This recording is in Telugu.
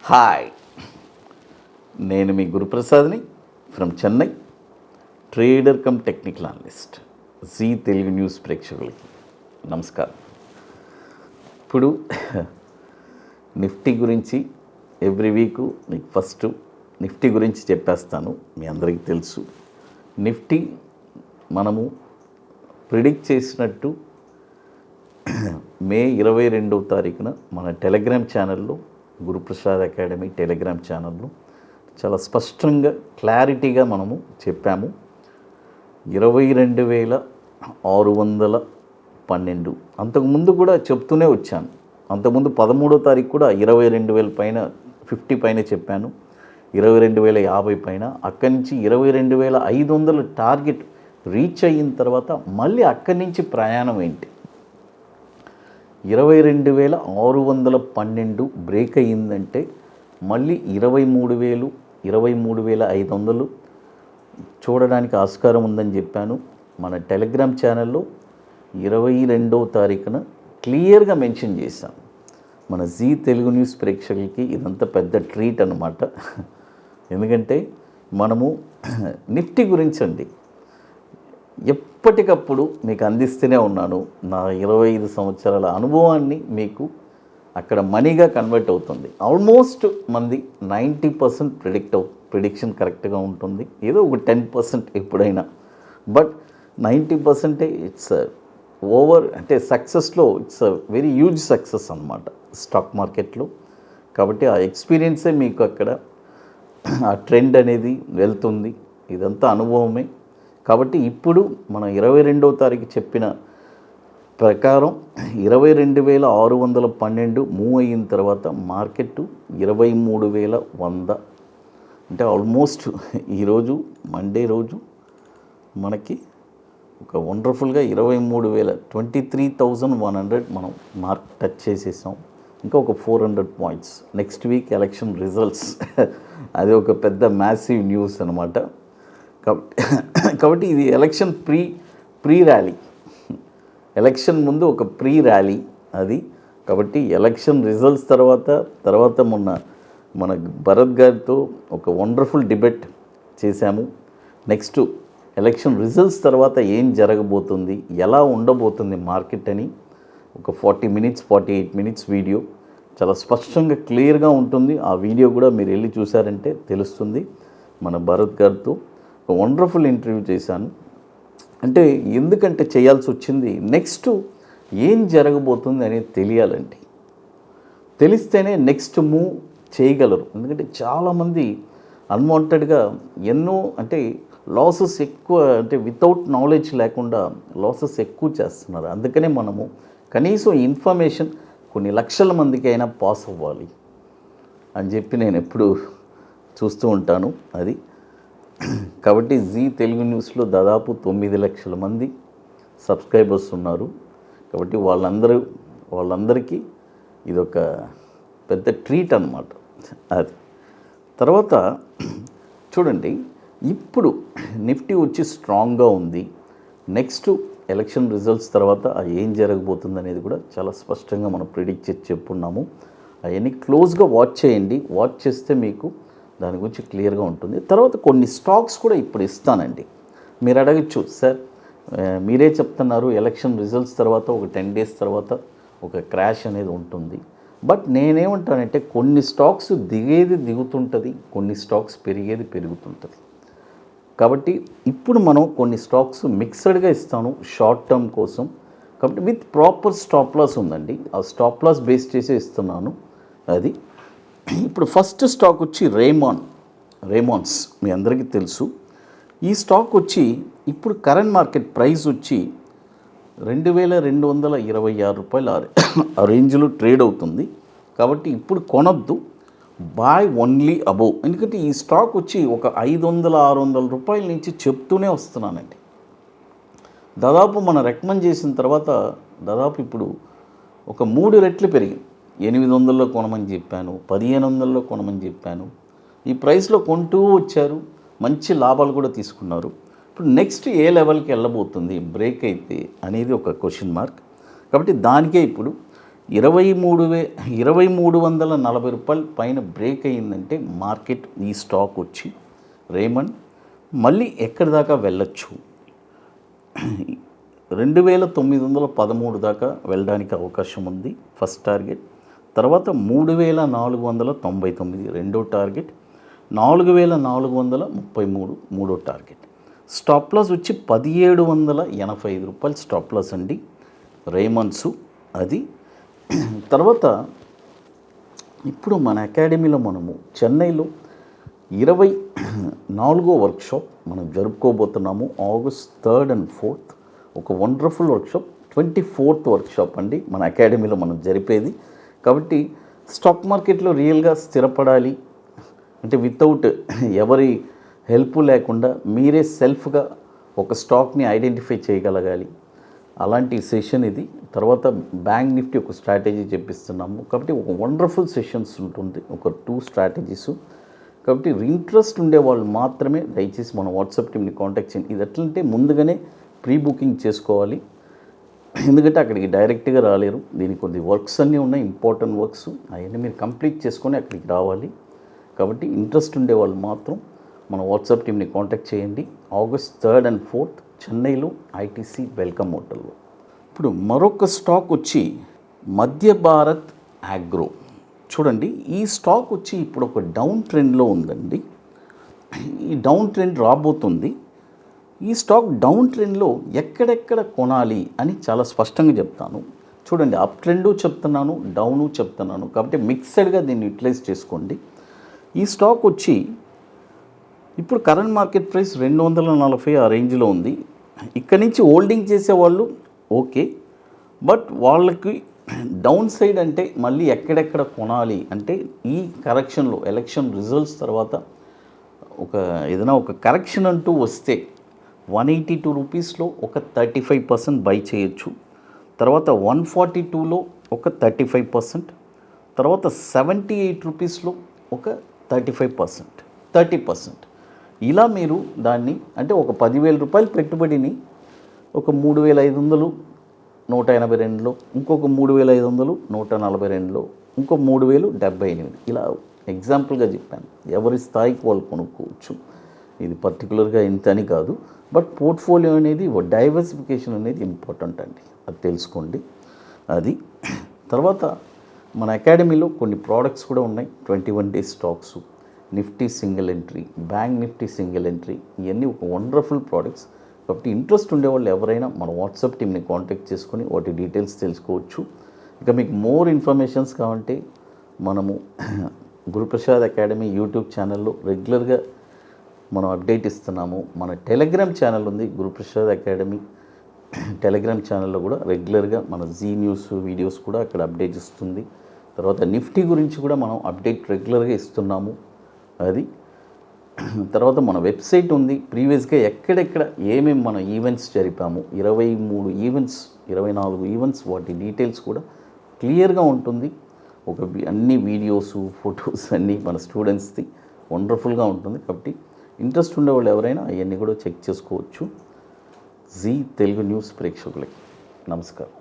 హాయ్, నేను మీ గురుప్రసాద్ని from Chennai, trader cum technical analyst. Zee Telugu news ప్రేక్షకులకి నమస్కారం. ఇప్పుడు నిఫ్టీ గురించి ఎవ్రీ వీకు మీకు ఫస్ట్ నిఫ్టీ గురించి చెప్పేస్తాను. మీ అందరికీ తెలుసు, నిఫ్టీ మనము ప్రిడిక్ట్ చేసినట్టు మే 22వ తారీఖున మన టెలిగ్రామ్ ఛానల్లో, గురుప్రసాద్ అకాడమీ టెలిగ్రామ్ ఛానల్లో చాలా స్పష్టంగా క్లారిటీగా మనము చెప్పాము. 22,612 అంతకుముందు కూడా చెప్తూనే వచ్చాను. అంతకుముందు 13వ తారీఖు కూడా 22,000 పైన 50 పైన చెప్పాను, 22,050 పైన. అక్కడి నుంచి 22,500 టార్గెట్ రీచ్ అయిన తర్వాత మళ్ళీ అక్కడి నుంచి ప్రయాణం ఏంటి, 22,612 బ్రేక్ అయ్యిందంటే మళ్ళీ 23,000, 23,500 చూడడానికి ఆస్కారం ఉందని చెప్పాను. మన టెలిగ్రామ్ ఛానల్లో 22వ తారీఖున క్లియర్గా మెన్షన్ చేశాను. మన జీ తెలుగు న్యూస్ ప్రేక్షకులకి ఇదంతా పెద్ద ట్రీట్ అన్నమాట. ఎందుకంటే మనము నిఫ్టీ గురించి అండి ఎప్పటికప్పుడు మీకు అందిస్తూనే ఉన్నాను. నా 25 సంవత్సరాల అనుభవాన్ని మీకు అక్కడ మనీగా కన్వర్ట్ అవుతుంది. ఆల్మోస్ట్ మంది 90% ప్రిడిక్షన్ కరెక్ట్గా ఉంటుంది, ఏదో ఒక 10% ఎప్పుడైనా. బట్ 90% ఇట్స్ ఓవర్, అంటే సక్సెస్లో ఇట్స్ వెరీ హ్యూజ్ సక్సెస్ అన్నమాట స్టాక్ మార్కెట్లో. కాబట్టి ఆ ఎక్స్పీరియన్సే మీకు అక్కడ ఆ ట్రెండ్ అనేది వెళ్తుంది. ఇదంతా అనుభవమే. కాబట్టి ఇప్పుడు మనం 22వ తారీఖు చెప్పిన ప్రకారం 22,612 మూవ్ అయిన తర్వాత మార్కెట్ 23,100, అంటే ఆల్మోస్ట్ ఈరోజు మండే రోజు మనకి ఒక వండర్ఫుల్గా 23,100 మనం మార్క్ టచ్ చేసేసాం. ఇంకా ఒక 400 points. Next week election results, అది ఒక పెద్ద మ్యాసివ్ న్యూస్ అనమాట. కాబట్టి ఇది ఎలక్షన్ ప్రీ ర్యాలీ, ఎలక్షన్ ముందు ఒక ప్రీ ర్యాలీ అది. కాబట్టి ఎలక్షన్ రిజల్ట్స్ తర్వాత మొన్న మన భరత్ గారితో ఒక వండర్ఫుల్ డిబేట్ చేశాము. నెక్స్ట్ ఎలక్షన్ రిజల్ట్స్ తర్వాత ఏం జరగబోతుంది, ఎలా ఉండబోతుంది మార్కెట్ అని ఒక 48 మినిట్స్ వీడియో చాలా స్పష్టంగా క్లియర్గా ఉంటుంది. ఆ వీడియో కూడా మీరు వెళ్ళి చూసారంటే తెలుస్తుంది. మన భరత్ గారితో ఒక వండర్ఫుల్ ఇంటర్వ్యూ చేశాను. అంటే ఎందుకంటే చేయాల్సి వచ్చింది, నెక్స్ట్ ఏం జరగబోతుంది అనేది తెలియాలండి. తెలిస్తేనే నెక్స్ట్ మూవ్ చేయగలరు. ఎందుకంటే చాలామంది అన్వాంటెడ్గా ఎన్నో, అంటే లాసెస్ ఎక్కువ, అంటే వితౌట్ నాలెడ్జ్ లేకుండా లాసెస్ ఎక్కువ చేస్తున్నారు. అందుకనే మనము కనీసం ఇన్ఫర్మేషన్ కొన్ని లక్షల మందికి అయినా పాస్ అవ్వాలి అని చెప్పి నేను ఎప్పుడు చూస్తూ ఉంటాను. అది కాబట్టి జీ తెలుగు న్యూస్లో దాదాపు 9 లక్షల మంది సబ్స్క్రైబర్స్ ఉన్నారు. కాబట్టి వాళ్ళందరికీ ఇదొక పెద్ద ట్రీట్ అన్నమాట. అది తర్వాత చూడండి, ఇప్పుడు నిఫ్టీ వచ్చి స్ట్రాంగ్గా ఉంది. నెక్స్ట్ ఎలక్షన్ రిజల్ట్స్ తర్వాత ఏం జరగబోతుంది అనేది కూడా చాలా స్పష్టంగా మనం ప్రిడిక్ట్ చేసి చెప్పున్నాము. అవన్నీ క్లోజ్గా వాచ్ చేయండి. వాచ్ చేస్తే మీకు దాని గురించి క్లియర్గా ఉంటుంది. తర్వాత కొన్ని స్టాక్స్ కూడా ఇప్పుడు ఇస్తానండి. మీరు అడగచ్చు, సార్ మీరే చెప్తున్నారు ఎలక్షన్ రిజల్ట్స్ తర్వాత ఒక 10 days తర్వాత ఒక క్రాష్ అనేది ఉంటుంది. బట్ నేనేమంటానంటే కొన్ని స్టాక్స్ దిగుతుంటుంది, కొన్ని స్టాక్స్ పెరుగుతుంటుంది. కాబట్టి ఇప్పుడు మనం కొన్ని స్టాక్స్ మిక్స్డ్గా ఇస్తాను షార్ట్ టర్మ్ కోసం. కాబట్టి విత్ ప్రాపర్ స్టాప్ లాస్ ఉందండి. ఆ స్టాప్ లాస్ బేస్ చేసే ఇస్తున్నాను. అది ఇప్పుడు ఫస్ట్ స్టాక్ వచ్చి రేమాన్స్, మీ అందరికీ తెలుసు. ఈ స్టాక్ వచ్చి ఇప్పుడు కరెంట్ మార్కెట్ ప్రైస్ వచ్చి 2,226 రూపాయలు ఆ రేంజ్లో ట్రేడ్ అవుతుంది. కాబట్టి ఇప్పుడు కొనొద్దు, బాయ్ ఓన్లీ అబోవ్. ఎందుకంటే ఈ స్టాక్ వచ్చి ఒక 500-600 రూపాయల నుంచి చెప్తూనే వస్తున్నానండి. దాదాపు మనం రికమెండ్ చేసిన తర్వాత దాదాపు ఇప్పుడు ఒక 3 రెట్లు పెరిగింది. 800లో కొనమని చెప్పాను, 1,500లో కొనమని చెప్పాను. ఈ ప్రైస్లో కొంటూ వచ్చారు, మంచి లాభాలు కూడా తీసుకున్నారు. ఇప్పుడు నెక్స్ట్ ఏ లెవెల్కి వెళ్ళబోతుంది బ్రేక్ అయితే అనేది ఒక క్వశ్చన్ మార్క్. కాబట్టి దానికే ఇప్పుడు 2340 పైన బ్రేక్ అయ్యిందంటే మార్కెట్ ఈ స్టాక్ వచ్చి రేమండ్ మళ్ళీ ఎక్కడి దాకా వెళ్ళొచ్చు, 2913 దాకా వెళ్ళడానికి అవకాశం ఉంది ఫస్ట్ టార్గెట్. తర్వాత 3499 రెండో టార్గెట్, 4433 మూడో టార్గెట్. స్టాప్ లాస్ వచ్చి 1785 రూపాయలు స్టాప్ లాస్ అండి రేమండ్స్ అది. తర్వాత ఇప్పుడు మన అకాడమీలో మనము చెన్నైలో 24వ వర్క్షాప్ మనం జరుపుకోబోతున్నాము. August 3rd and 4th ఒక వండర్ఫుల్ వర్క్షాప్. 24th వర్క్షాప్ అండి మన అకాడమీలో మనం జరిపేది. కాబట్టి స్టాక్ మార్కెట్లో రియల్గా స్థిరపడాలి అంటే వితౌట్ ఎవరి హెల్ప్ లేకుండా మీరే సెల్ఫ్గా ఒక స్టాక్ని ఐడెంటిఫై చేయగలగాలి, అలాంటి సెషన్ ఇది. తర్వాత బ్యాంక్ నిఫ్టీ ఒక స్ట్రాటజీ చెప్పిస్తున్నాము. కాబట్టి ఒక వండర్ఫుల్ సెషన్స్ ఉంటుంది, ఒక 2 స్ట్రాటజీస్. కాబట్టి ఇంట్రెస్ట్ ఉండే వాళ్ళు మాత్రమే దయచేసి మన వాట్సాప్ టీమ్ని కాంటాక్ట్ చేయండి. ఇది ఎట్లంటే ముందుగానే ప్రీ బుకింగ్ చేసుకోవాలి, ఎందుకంటే అక్కడికి డైరెక్ట్గా రాలేరు. దీనికి కొద్ది వర్క్స్ అన్నీ ఉన్నాయి, ఇంపార్టెంట్ వర్క్స్, అవన్నీ మీరు కంప్లీట్ చేసుకొని అక్కడికి రావాలి. కాబట్టి ఇంట్రెస్ట్ ఉండే వాళ్ళు మాత్రం మన వాట్సాప్ టీమ్ని కాంటాక్ట్ చేయండి. August 3rd and 4th చెన్నైలో ఐటీసీ వెల్కమ్ హోటల్లో. ఇప్పుడు మరొక స్టాక్ వచ్చి మధ్య భారత్ ఆగ్రో. చూడండి, ఈ స్టాక్ వచ్చి ఇప్పుడు ఒక డౌన్ ట్రెండ్లో ఉందండి. ఈ డౌన్ ట్రెండ్ రాబోతుంది. ఈ స్టాక్ డౌన్ ట్రెండ్లో ఎక్కడెక్కడ కొనాలి అని చాలా స్పష్టంగా చెప్తాను. చూడండి, అప్ ట్రెండు చెప్తున్నాను, డౌను చెప్తున్నాను. కాబట్టి మిక్సెడ్గా దీన్ని యూటిలైజ్ చేసుకోండి. ఈ స్టాక్ వచ్చి ఇప్పుడు కరెంట్ మార్కెట్ ప్రైస్ 240 ఆ రేంజ్లో ఉంది. ఇక్కడ నుంచి హోల్డింగ్ చేసేవాళ్ళు ఓకే, బట్ వాళ్ళకి డౌన్ సైడ్ అంటే మళ్ళీ ఎక్కడెక్కడ కొనాలి అంటే ఈ కరెక్షన్లో ఎలక్షన్ రిజల్ట్స్ తర్వాత ఏదైనా ఒక కరెక్షన్ అంటూ వస్తే 182 రూపీస్లో ఒక 35% బై చేయొచ్చు. తర్వాత 142లో ఒక 35%, తర్వాత 78 రూపీస్లో ఒక 30%. ఇలా మీరు దాన్ని అంటే ఒక 10,000 రూపాయలు పెట్టుబడిని ఒక 3,500 182లో, ఇంకొక 3,500 142లో, ఇంకో 3,000 78. ఇలా ఎగ్జాంపుల్గా చెప్పాను. ఎవరి స్థాయికి వాళ్ళు కొనుక్కోవచ్చు. ఇది పర్టికులర్గా ఇంత అని కాదు, బట్ పోర్ట్ఫోలియో అనేది డైవర్సిఫికేషన్ అనేది ఇంపార్టెంట్ అండి, అది తెలుసుకోండి. అది తర్వాత మన అకాడమీలో కొన్ని ప్రోడక్ట్స్ కూడా ఉన్నాయి. 21 days stocks, Nifty single entry, bank Nifty single entry, ఇవన్నీ ఒక వండర్ఫుల్ ప్రోడక్ట్స్. కాబట్టి ఇంట్రెస్ట్ ఉండేవాళ్ళు ఎవరైనా మన వాట్సాప్ టీమ్ని కాంటాక్ట్ చేసుకొని వాటి డీటెయిల్స్ తెలుసుకోవచ్చు. ఇక మీకు మోర్ ఇన్ఫర్మేషన్స్ కావాలంటే మనము గురుప్రసాద్ అకాడమీ యూట్యూబ్ ఛానల్లో రెగ్యులర్గా మనం అప్డేట్ ఇస్తున్నాము. మన టెలిగ్రామ్ ఛానల్ ఉంది గురుప్రసాద్ అకాడమీ టెలిగ్రామ్ ఛానల్లో కూడా రెగ్యులర్గా మన జీ న్యూస్ వీడియోస్ కూడా అక్కడ అప్డేట్ ఇస్తుంది. తర్వాత నిఫ్టీ గురించి కూడా మనం అప్డేట్ రెగ్యులర్గా ఇస్తున్నాము. అది తర్వాత మన వెబ్సైట్ ఉంది. ప్రీవియస్గా ఎక్కడెక్కడ ఏమేమి మన ఈవెంట్స్ జరిపాము, 23 ఈవెంట్స్ 24 ఈవెంట్స్, వాటి డీటెయిల్స్ కూడా క్లియర్గా ఉంటుంది. అన్ని వీడియోస్ ఫొటోస్ అన్నీ మన స్టూడెంట్స్ది వండర్ఫుల్గా ఉంటుంది. కాబట్టి ఇంట్రెస్ట్ ఉండేవాళ్ళు ఎవరైనా అవన్నీ కూడా చెక్ చేసుకోవచ్చు. జీ తెలుగు న్యూస్ ప్రేక్షకులకి నమస్కారం.